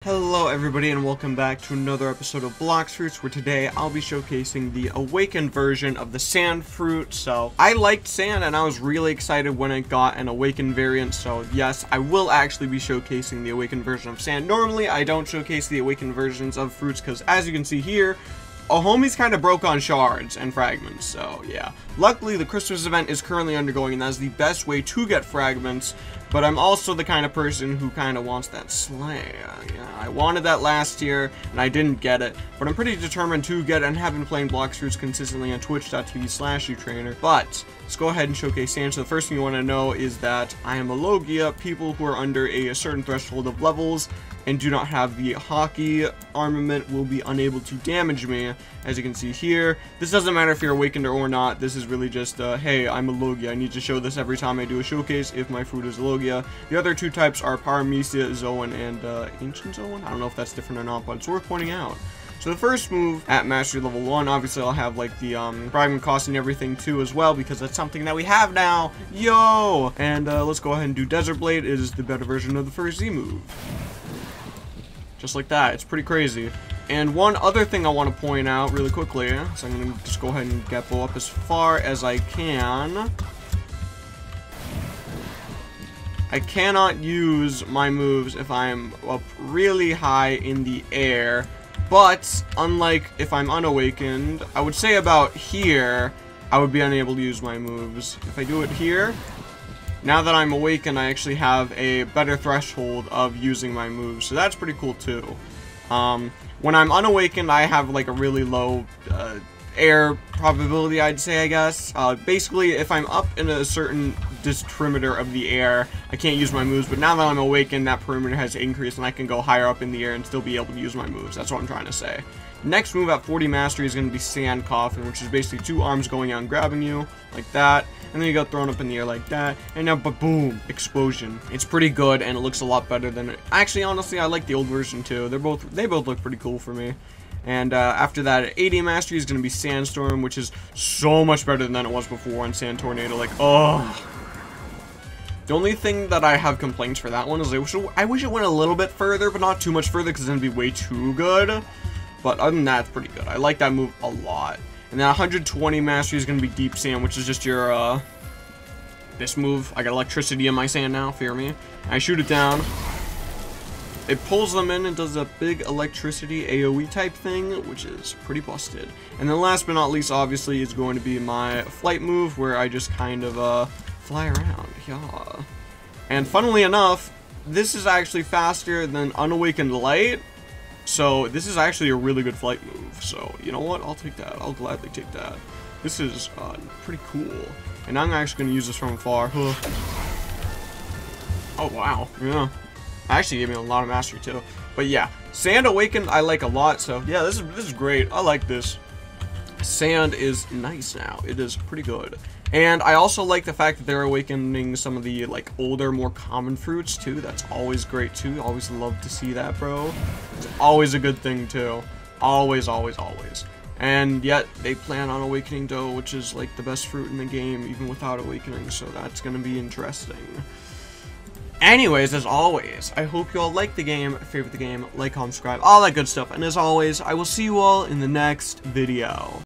Hello everybody and welcome back to another episode of Blox Fruits, where today I'll be showcasing the awakened version of the sand fruit. So I liked sand and I was really excited when it got an awakened variant, so yes, I will actually be showcasing the awakened version of sand. Normally I don't showcase the awakened versions of fruits because, as you can see here, a homie's kind of broke on shards and fragments, so yeah. Luckily, the Christmas event is currently undergoing, and that's the best way to get fragments, but I'm also the kind of person who kind of wants that slay. Yeah, I wanted that last year, and I didn't get it, but I'm pretty determined to get it, and have been playing Blox Fruits consistently on twitch.tv/utrainer. But let's go ahead and showcase sand. So the first thing you want to know is that I am a Logia. People who are under a certain threshold of levels and do not have the hockey armament will be unable to damage me, as you can see here. This doesn't matter if you're awakened or not. This is really just, hey, I'm a Logia. I need to show this every time I do a showcase if my fruit is a Logia. The other two types are Paramecia, Zoan, and Ancient Zoan. I don't know if that's different or not, but it's worth pointing out. So the first move at Mastery Level 1, obviously I'll have like the fragment cost and everything too as well, because that's something that we have now. Yo! And let's go ahead and do Desert Blade. It is the better version of the first Z move. Just like that. It's pretty crazy. And one other thing I want to point out really quickly, so I'm going to just go ahead and Geppo up as far as I can. I cannot use my moves if I'm up really high in the air, but unlike if I'm unawakened, I would say about here, I would be unable to use my moves. If I do it here, now that I'm awakened, I actually have a better threshold of using my moves, so that's pretty cool too. When I'm unawakened, I have like a really low air probability, I'd say, I guess. Basically, if I'm up in a certain perimeter of the air, I can't use my moves, but now that I'm awakened, that perimeter has increased and I can go higher up in the air and still be able to use my moves. That's what I'm trying to say. Next move at 40 Mastery is going to be Sand Coffin, which is basically two arms going out and grabbing you, like that, and then you got thrown up in the air like that, and now boom, explosion. It's pretty good, and it looks a lot better than it. Actually, honestly, I like the old version too. They both look pretty cool for me. And after that, at 80 Mastery is going to be Sandstorm, which is so much better than it was before on Sand Tornado. Like, oh. The only thing that I have complaints for that one is I wish it went a little bit further, but not too much further, because then it'd be way too good. But other than that, it's pretty good. I like that move a lot. And then 120 Mastery is going to be Deep Sand, which is just your, this move. I got electricity in my sand now, fear me. I shoot it down. It pulls them in and does a big electricity AoE type thing, which is pretty busted. And then last but not least, obviously, is going to be my flight move, where I just kind of, fly around. Yeah. And funnily enough, this is actually faster than Unawakened Light. So this is actually a really good flight move. So you know what? I'll take that. I'll gladly take that. This is pretty cool. And I'm actually going to use this from afar. Oh wow. Yeah. Actually gave me a lot of mastery too. But yeah, Sand Awakened I like a lot. So yeah, this is great. I like this. Sand is nice now. It is pretty good. And I also like the fact that they're awakening some of the like older, more common fruits too. That's always great too. Always love to see that, bro. It's always a good thing too. Always, always, always. And yet they plan on awakening Dough, which is like the best fruit in the game, even without awakening. So that's gonna be interesting. Anyways, as always, I hope you all like the game, favorite the game, like, comment, subscribe, all that good stuff. And as always, I will see you all in the next video.